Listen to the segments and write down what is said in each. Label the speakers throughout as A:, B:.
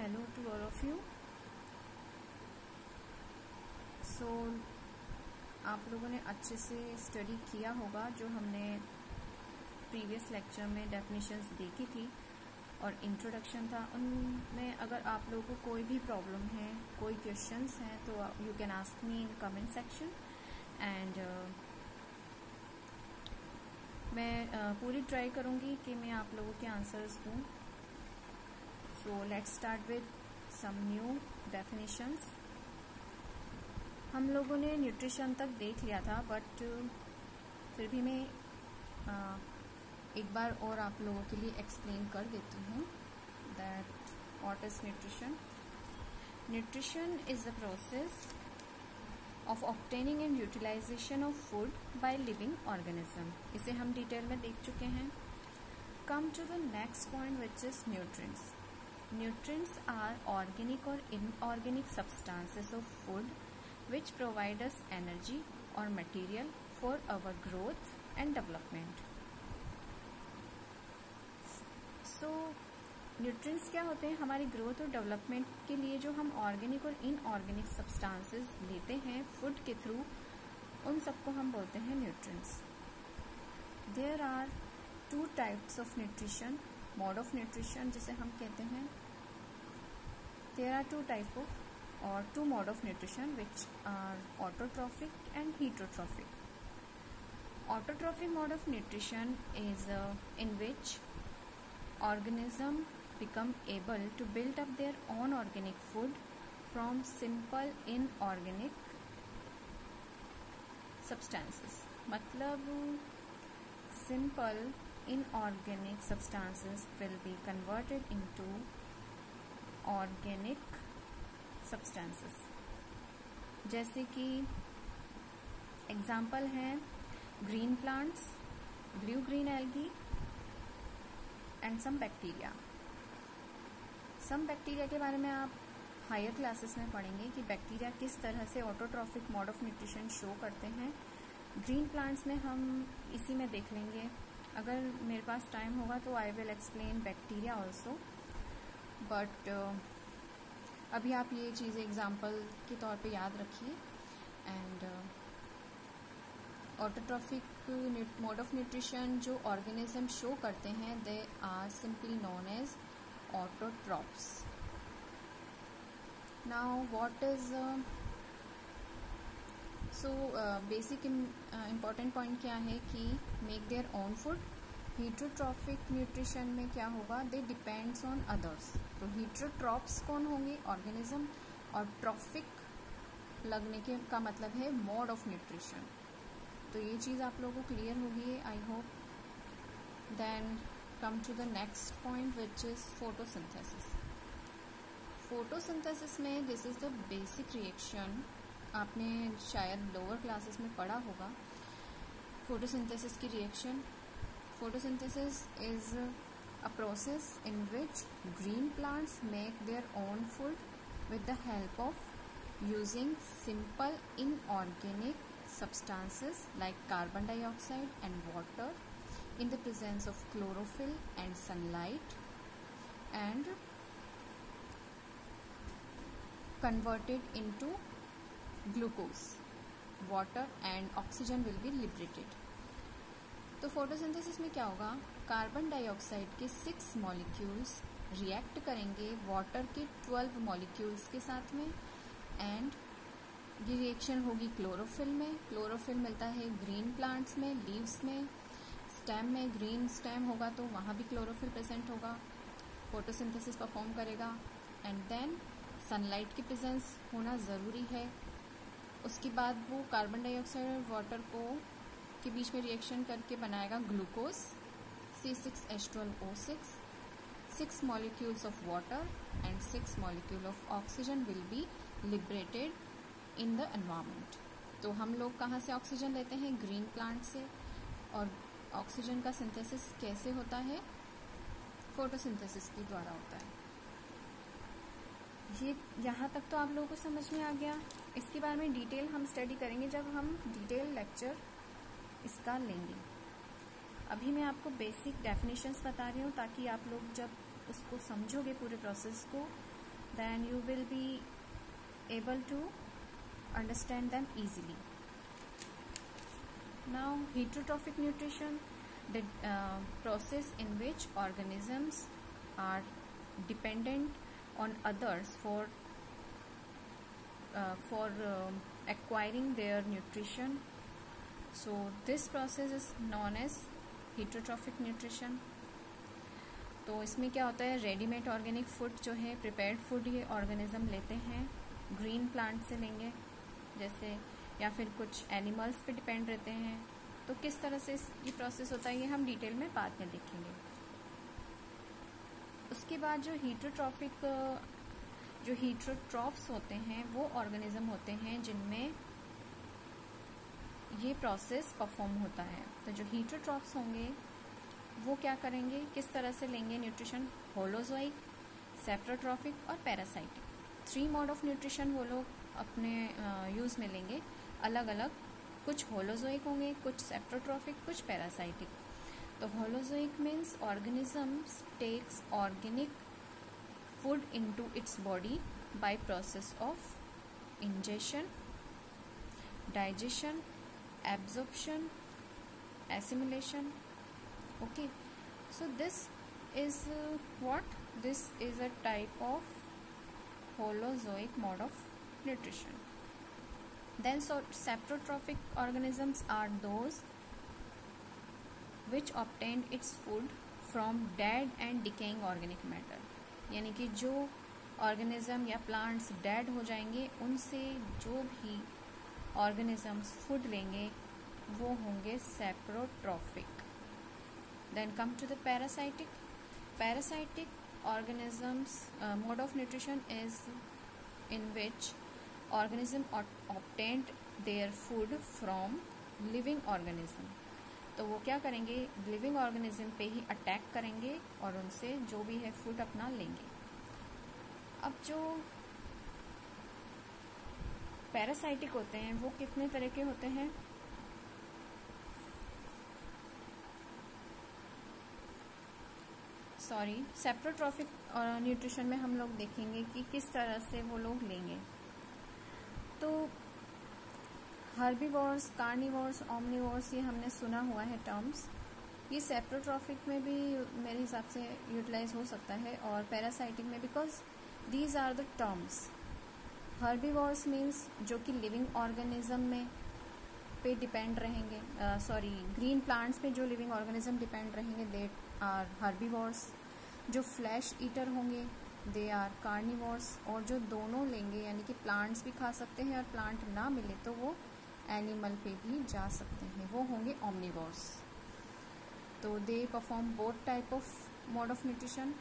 A: hello to all of you. So आप लोगों ने अच्छे से स्टडी किया होगा जो हमने प्रीवियस लेक्चर में डेफिनेशंस देखी थी और इंट्रोडक्शन था। उनमें अगर आप लोगों को कोई भी प्रॉब्लम है, कोई क्वेश्चंस हैं तो you can ask me in comment section and मैं पूरी ट्राई करूँगी कि मैं आप लोगों के आंसर्स दूँ। So let's start with some new definitions. हम लोगों ने न्यूट्रिशन तक देख लिया था, बट फिर भी मैं एक बार और आप लोगों के लिए एक्सप्लेन कर देती हूँ that what is nutrition. Nutrition is the process of obtaining and utilization of food by living organism. इसे हम डिटेल में देख चुके हैं. Come to the next point, which is nutrients. Nutrients are organic or inorganic substances of food which provide us energy or material for our growth and development. So, nutrients क्या होते हैं? हमारी ग्रोथ और development के लिए जो हम organic और इनऑर्गेनिक सब्सटेंसेस लेते हैं फूड के थ्रू, उन सबको हम बोलते हैं nutrients. There are two types of nutrition, mode of nutrition जिसे हम कहते हैं. There are two mode of nutrition which are autotrophic and heterotrophic. Autotrophic mode of nutrition is in which organism become able to build up their own organic food from simple inorganic substances. मतलब simple inorganic substances will be converted into organic substances. जैसे कि example हैं green plants, blue green algae and some bacteria. Some bacteria के बारे में आप higher classes में पढ़ेंगे कि बैक्टीरिया किस तरह से autotrophic mode of nutrition show करते हैं. ग्रीन प्लांट्स में हम इसी में देख लेंगे. अगर मेरे पास टाइम होगा तो I will explain bacteria also, but अभी आप ये चीज़ें एग्जाम्पल के तौर पे याद रखिए. And autotrophic mode of nutrition जो ऑर्गेनिज्म शो करते हैं, they are simply known as autotrophs. Now what is basic important point क्या है कि make their own food. Heterotrophic nutrition में क्या होगा, दे डिपेंड्स ऑन अदर्स. तो हीट्रोट्रॉप्स कौन होंगे, ऑर्गेनिज्म, और ट्रॉफिक लगने के का मतलब है मोड ऑफ न्यूट्रिशन. तो ये चीज़ आप लोगों को क्लियर होगी, I hope. Then come to the next point which is photosynthesis. Photosynthesis में this is the basic reaction. आपने शायद लोअर क्लासेस में पढ़ा होगा फोटोसिंथेसिस की reaction. Photosynthesis is a process in which green plants make their own food with the help of using simple inorganic substances like carbon dioxide and water in the presence of chlorophyll and sunlight, and converted into glucose. Water and oxygen will be liberated. तो photosynthesis में क्या होगा, carbon dioxide के 6 molecules react करेंगे water के 12 molecules के साथ में, एंड ये रिएक्शन होगी क्लोरोफिल में. क्लोरोफिल मिलता है ग्रीन प्लांट्स में, लीव्स में, स्टेम में. ग्रीन स्टेम होगा तो वहाँ भी क्लोरोफिल प्रेजेंट होगा, फोटोसिंथेसिस परफॉर्म करेगा. एंड देन सनलाइट की प्रेजेंस होना ज़रूरी है. उसके बाद वो कार्बन डाइऑक्साइड और वाटर को के बीच में रिएक्शन करके बनाएगा glucose, C6H12O6. 6 molecules of water and 6 molecule of oxygen will be liberated in the environment. तो हम लोग कहाँ से ऑक्सीजन लेते हैं, ग्रीन प्लांट से. और ऑक्सीजन का सिंथेसिस कैसे होता है, फोटोसिंथेसिस के द्वारा होता है. ये यहाँ तक तो आप लोगों को समझ में आ गया. इसके बारे में डिटेल हम स्टडी करेंगे जब हम डिटेल लेक्चर इसका लेंगे. अभी मैं आपको बेसिक डेफिनेशंस बता रही हूँ ताकि आप लोग जब उसको समझोगे पूरे प्रोसेस को then you will be able to understand them easily. Now, heterotrophic nutrition, the process in which organisms are dependent on others for acquiring their nutrition. So this process is known as heterotrophic nutrition. तो इसमें क्या होता है, readymade organic food जो है, prepared food ये organism लेते हैं, ग्रीन प्लांट से लेंगे जैसे, या फिर कुछ एनिमल्स पे डिपेंड रहते हैं. तो किस तरह से ये प्रोसेस होता है ये हम डिटेल में बाद में देखेंगे. उसके बाद जो हीटरोट्रॉफ्स होते हैं वो ऑर्गेनिज्म होते हैं जिनमें ये प्रोसेस परफॉर्म होता है. तो जो हीटरोट्रॉफ्स होंगे वो क्या करेंगे, किस तरह से लेंगे न्यूट्रिशन, होलोजोइक, सेप्रोट्रॉफिक और पैरासाइटिक. 3 मोड ऑफ न्यूट्रिशन वो लोग अपने यूज़ में लेंगे अलग अलग. कुछ होलोजोइक होंगे, कुछ सेप्रोट्रॉफिक, कुछ पैरासाइटिक. तो holozoic means organisms takes organic food into its body by process of ingestion, digestion, absorption, assimilation. Okay, so this is this is a type of holozoic mode of nutrition. Then so saprotrophic organisms are those which obtained its food from dead and decaying organic matter. यानी कि जो organism या plants dead हो जाएंगे उनसे जो भी organisms food लेंगे वो होंगे saprotrophic. Then come to the parasitic. Parasitic organisms mode of nutrition is in which organism obtained their food from living organism. तो वो क्या करेंगे, लिविंग ऑर्गेनिज्म पे ही अटैक करेंगे और उनसे जो भी है फूड अपना लेंगे. अब जो पैरासाइटिक होते हैं वो कितने तरह के होते हैं, सेप्रोट्रॉफिक न्यूट्रिशन में हम लोग देखेंगे कि किस तरह से वो लोग लेंगे. तो हर्बीवोर्स, कार्निवोर्स, ओमनिवोर्स, ये हमने सुना हुआ है टर्म्स. ये सेप्रोट्रॉफिक में भी मेरे हिसाब से यूटिलाइज हो सकता है और पैरासाइटिक में, because these are the terms. Herbivores means जो कि लिविंग ऑर्गेनिज्म में पे डिपेंड रहेंगे, ग्रीन प्लांट्स पे जो लिविंग ऑर्गेनिज्म डिपेंड रहेंगे दे आर हर्बीवोर्स. जो फ्लैश ईटर होंगे दे आर कार्निवोर्स. और जो दोनों लेंगे यानी कि प्लांट्स भी खा सकते हैं और प्लांट ना मिले तो वो एनिमल पे भी जा सकते हैं, वो होंगे ओमनिवोर्स. तो they perform both type of mode of nutrition.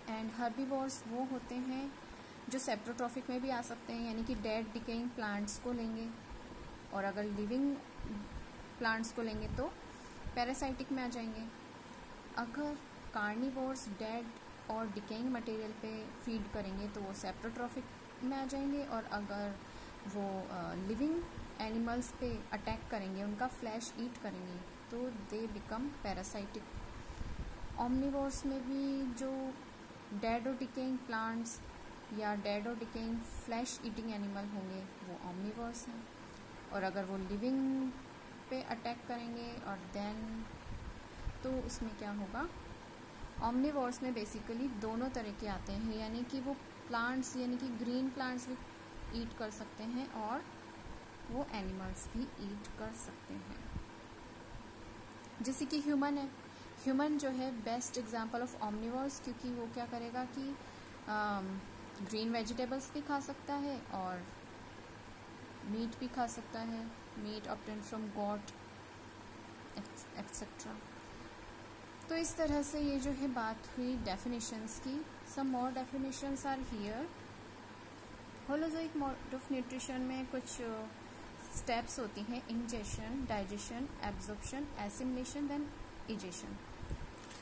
A: And herbivores वो होते हैं जो सेप्रोट्रॉफिक में भी आ सकते हैं, यानी कि डेड डिकेइंग प्लांट्स को लेंगे, और अगर लिविंग प्लांट्स को लेंगे तो पैरासाइटिक में आ जाएंगे. अगर कार्निवोर्स डेड और डिकेइंग मटेरियल पे फीड करेंगे तो वो सेप्रोट्रॉफिक में आ जाएंगे, और अगर वो लिविंग एनिमल्स पे अटैक करेंगे, उनका फ्लैश ईट करेंगे, तो दे बिकम पैरासाइटिक. ओमनिवोर्स में भी जो डेड और डिकेइंग प्लांट्स या डेड और डिकेइंग फ्लैश ईटिंग एनिमल होंगे वो ओमनिवोर्स हैं. और अगर वो लिविंग पे अटैक करेंगे और देन तो उसमें क्या होगा, ओमनिवोर्स में बेसिकली दोनों तरह के आते हैं, यानी कि वो प्लांट्स यानी कि ग्रीन प्लांट्स भी ईट कर सकते हैं और वो एनिमल्स भी ईट कर सकते हैं. जैसे कि ह्यूमन है, ह्यूमन जो है बेस्ट एग्जांपल ऑफ ओमनिवोर्स, क्योंकि वो क्या करेगा कि ग्रीन वेजिटेबल्स भी खा सकता है और मीट भी खा सकता है, meat obtained from goat etcetera. तो इस तरह से ये जो है बात हुई डेफिनेशंस की. Some more definitions are here. Holozoic mode of nutrition में कुछ स्टेप्स होती हैं, ingestion, digestion, absorption, assimilation, then egestion.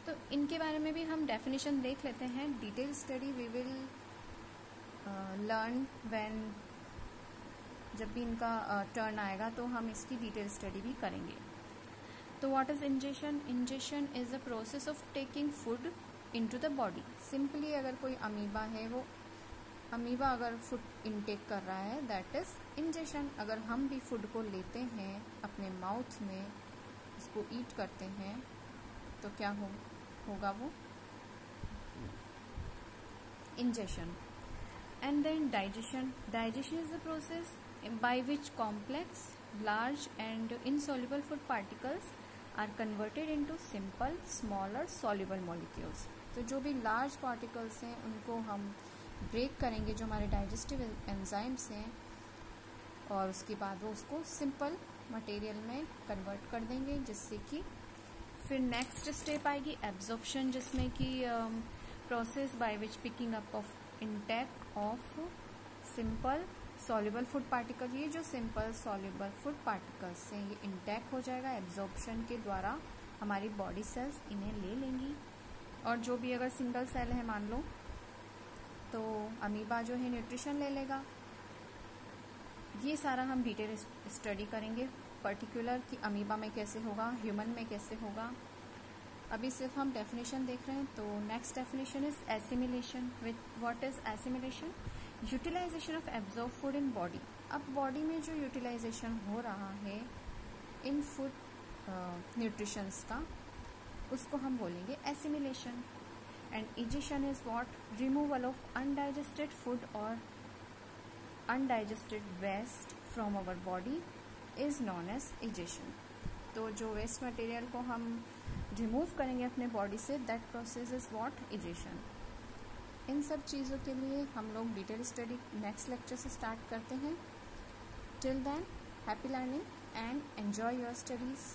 A: तो इनके बारे में भी हम डेफिनेशन देख लेते हैं. Detail study we will learn when, जब भी इनका टर्न आएगा तो हम इसकी डिटेल स्टडी भी करेंगे. तो what is ingestion? Ingestion is a process of taking food into the body. Simply अगर कोई अमीबा है वो अमीबा अगर फूड इनटेक कर रहा है दैट इज इंजेशन। अगर हम भी फूड को लेते हैं अपने माउथ में, इसको ईट करते हैं, तो क्या होगा वो ingestion. And then digestion is the process by which complex, large and insoluble food particles are converted into simple, smaller soluble molecules. तो जो भी लार्ज पार्टिकल्स हैं उनको हम ब्रेक करेंगे, जो हमारे डाइजेस्टिव एंजाइम्स हैं, और उसके बाद वो उसको सिंपल मटेरियल में कन्वर्ट कर देंगे, जिससे कि फिर नेक्स्ट स्टेप आएगी एब्जॉर्प्शन, जिसमें कि process by which picking up of intake of simple soluble food particles, ये जो simple soluble food particles हैं ये इंटेक हो जाएगा एब्जॉर्प्शन के द्वारा, हमारी बॉडी सेल्स इन्हें ले लेंगी। और जो भी अगर सिंगल सेल है मान लो, तो अमीबा जो है न्यूट्रिशन ले लेगा। ये सारा हम डिटेल स्टडी करेंगे पर्टिकुलर कि अमीबा में कैसे होगा, ह्यूमन में कैसे होगा। अभी सिर्फ हम डेफिनेशन देख रहे हैं। तो next definition is assimilation. With what is assimilation? Utilization of absorb food in body. अब बॉडी में जो यूटिलाइजेशन हो रहा है इन फूड न्यूट्रिशंस का, उसको हम बोलेंगे assimilation. And egestion is what? Removal of undigested food और undigested waste from our body is known as egestion. तो जो वेस्ट मटेरियल को हम रिमूव करेंगे अपने बॉडी से, that process is what? Egestion. इन सब चीज़ों के लिए हम लोग डिटेल स्टडी नेक्स्ट लेक्चर से स्टार्ट करते हैं। Till then, happy learning and enjoy your studies.